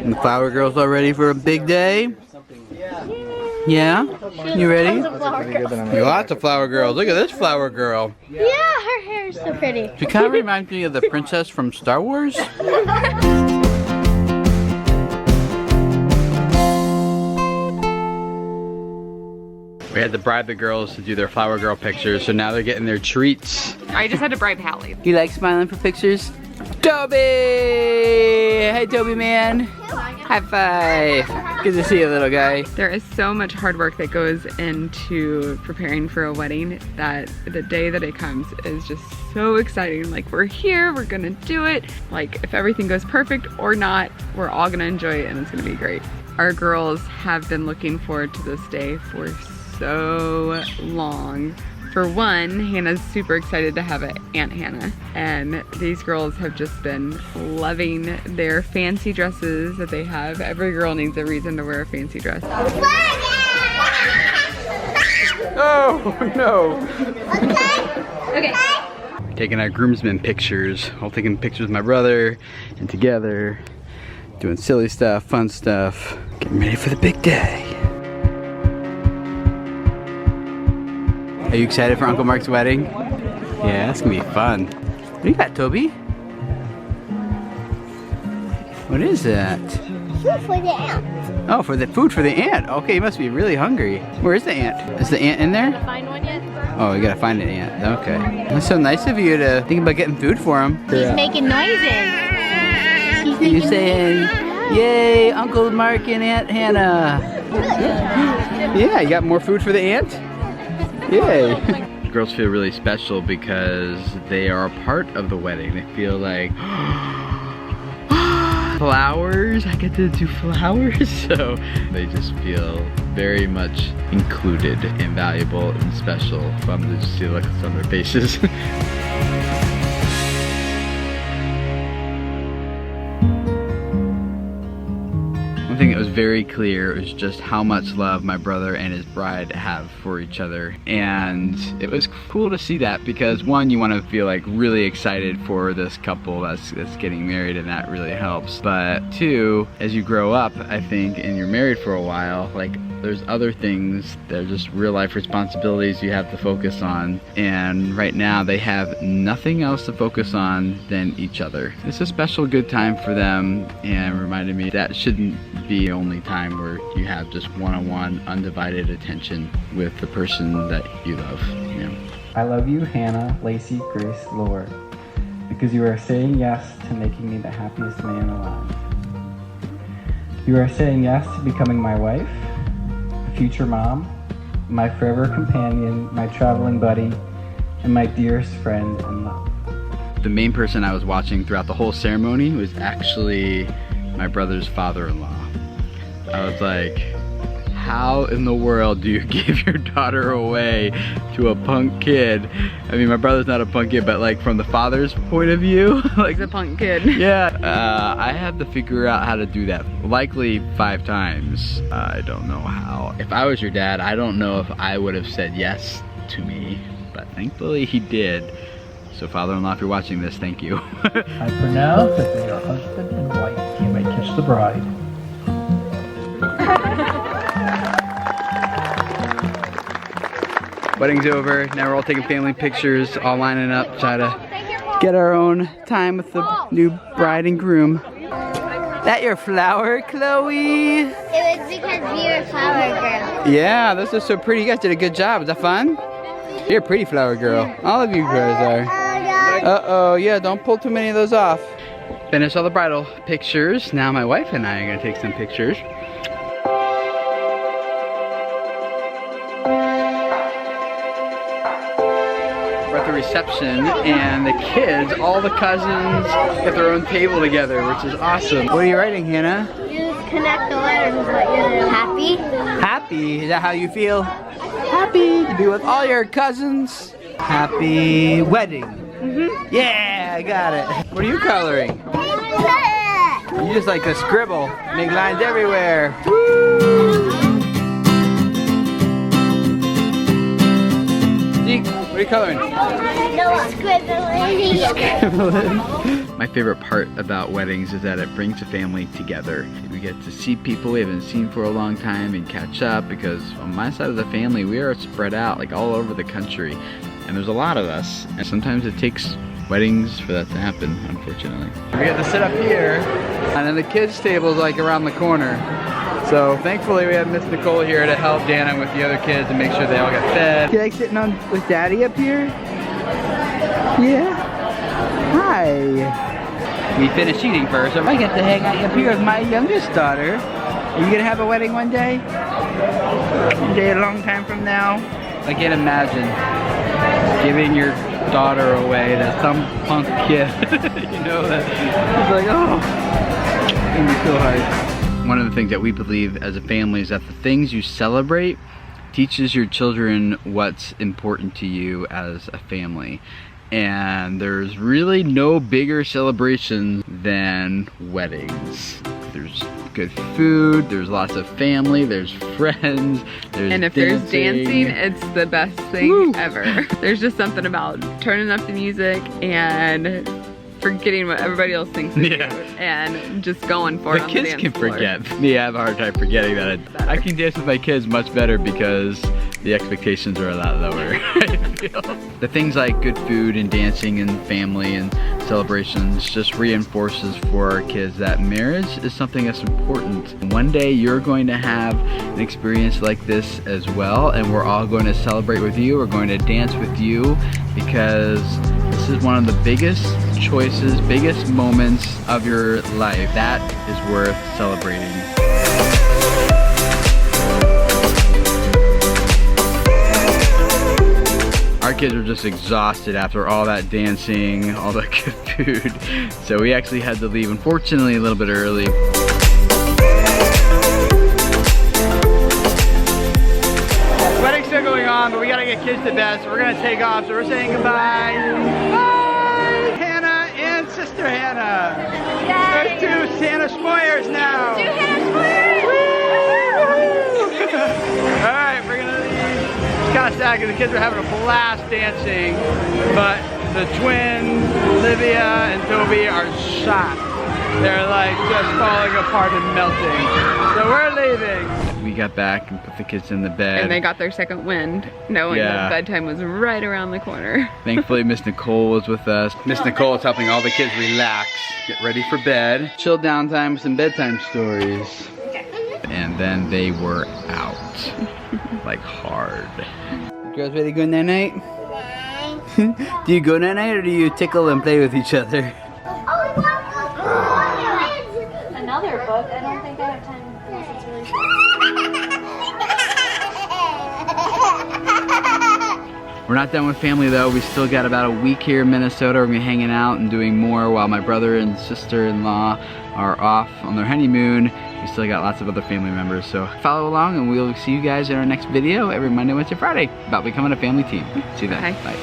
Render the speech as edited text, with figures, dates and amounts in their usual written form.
And the flower girls all ready for a big day? Yeah? You ready? Lots of flower girls. Look at this flower girl. Yeah, her hair is so pretty. She kind of reminds me of the princess from Star Wars. We had to bribe the girls to do their flower girl pictures, so now they're getting their treats. I just had to bribe Hallie. You like smiling for pictures? Toby! Hey, Toby man. High five. Good to see you, little guy. There is so much hard work that goes into preparing for a wedding that the day that it comes is just so exciting. Like, we're here, we're gonna do it. Like, if everything goes perfect or not, we're all gonna enjoy it and it's gonna be great. Our girls have been looking forward to this day for so long. For one, Hannah's super excited to have an Aunt Hannah, and these girls have just been loving their fancy dresses that they have. Every girl needs a reason to wear a fancy dress. Oh no! Okay. Taking our groomsmen pictures. All taking pictures with my brother and together, doing silly stuff, fun stuff, getting ready for the big day. Are you excited for Uncle Mark's wedding? Yeah, that's gonna be fun. What do you got, Toby? What is that? Food for the aunt. Oh, for the food for the aunt. Okay, you must be really hungry. Where is the aunt? Is the aunt in there? Find one yet? Oh, you gotta find an aunt. Okay. That's so nice of you to think about getting food for him. He's making noises. You're saying, yay, Uncle Mark and Aunt Hannah. Yeah, you got more food for the aunt? Yay. Girls feel really special because they are a part of the wedding. They feel like, flowers, I get to do flowers. So they just feel very much included and valuable and special. Fun to just see the looks on their faces. One thing that was very clear was just how much love my brother and his bride have for each other. And it was cool to see that because one, you want to feel like really excited for this couple that's getting married, and that really helps. But two, as you grow up, I think, and you're married for a while, like there's other things that are just real life responsibilities you have to focus on. And right now they have nothing else to focus on than each other. It's a special good time for them, and reminded me that shouldn't be the only time where you have just one-on-one undivided attention with the person that you love. You know. I love you, Hannah, Lacey, Grace, Lord, because you are saying yes to making me the happiest man alive. You are saying yes to becoming my wife, future mom, my forever companion, my traveling buddy, and my dearest friend and love. The main person I was watching throughout the whole ceremony was actually my brother's father-in-law. I was like, how in the world do you give your daughter away to a punk kid? I mean, my brother's not a punk kid, but like from the father's point of view, like He's a punk kid. yeah, I have to figure out how to do that. Likely 5 times. I don't know how. If I was your dad, I don't know if I would have said yes to me, but thankfully he did. So father-in-law, if you're watching this, thank you. I pronounce that they are husband and wife. You may kiss the bride. Wedding's over. Now we're all taking family pictures, all lining up, try to get our own time with the new bride and groom. That your flower, Chloe? It was because you're a flower girl. Yeah, this is so pretty. You guys did a good job. Is that fun? You're a pretty flower girl. All of you guys are. Uh-oh, yeah, don't pull too many of those off. Finished all the bridal pictures. Now my wife and I are gonna take some pictures. We're at the reception, and the kids, all the cousins, get their own table together, which is awesome. What are you writing, Hannah? You just connect the letters, but you're happy. Happy? Is that how you feel? Happy to be with all your cousins. Happy wedding. Yeah, I got it. What are you coloring? You just like to scribble, make lines everywhere. Woo! Zeke, what are you coloring? No scribbling. Scribbling. My favorite part about weddings is that it brings a family together. We get to see people we haven't seen for a long time and catch up, because on my side of the family, we are spread out like all over the country. And there's a lot of us. And sometimes it takes weddings for that to happen, unfortunately. We get to sit up here, and then the kids' table is like around the corner. So thankfully we have Miss Nicole here to help Dana with the other kids and make sure they all get fed. You like sitting on with Daddy up here? Yeah? Hi. We finished eating first, so I get to hang out up here with my youngest daughter. Are you gonna have a wedding one day? One day a long time from now? I can't imagine giving your daughter away to some punk kid. You know, it's like, oh, it's gonna be so hard. One of the things that we believe as a family is that the things you celebrate teaches your children what's important to you as a family. And there's really no bigger celebration than weddings. There's good food, there's lots of family, there's friends, there's And if there's dancing, it's the best thing ever. There's just something about turning up the music and forgetting what everybody else thinks is and just going for it on the dance floor. The kids can forget. Me, I have a hard time forgetting that. I can dance with my kids much better because the expectations are a lot lower, I feel. The things like good food and dancing and family and celebrations just reinforces for our kids that marriage is something that's important. One day you're going to have an experience like this as well, and we're all going to celebrate with you. We're going to dance with you, because this is one of the biggest choices, biggest moments of your life. That is worth celebrating. Our kids were just exhausted after all that dancing, all that good food. So we actually had to leave, unfortunately, a little bit early. Wedding's still going on, but we gotta get kids to bed, so we're gonna take off. So we're saying goodbye. Bye! Hannah and Sister Hannah. Yay. There's 2 Santa Schmoyers now. 2 Hannah Schmoyers! All right, we're gonna leave. Kind of sad because the kids were having a blast dancing, but the twins, Olivia and Toby, are shot. They're like just falling apart and melting. So we're leaving. We got back and put the kids in the bed. And they got their second wind, knowing that bedtime was right around the corner. Thankfully, Miss Nicole was with us. Miss Nicole is helping all the kids relax, get ready for bed. Chill down time with some bedtime stories. And then they were out. Like hard. You girls ready to go night-night? Do you go night-night or do you tickle and play with each other? Another book. I don't think I have time unless it's really We're not done with family though. We still got about a week here in Minnesota. We're gonna be hanging out and doing more while my brother and sister-in-law are off on their honeymoon. We still got lots of other family members, so follow along and we'll see you guys in our next video every Monday, Wednesday, Friday about becoming a family team. See you then. Bye.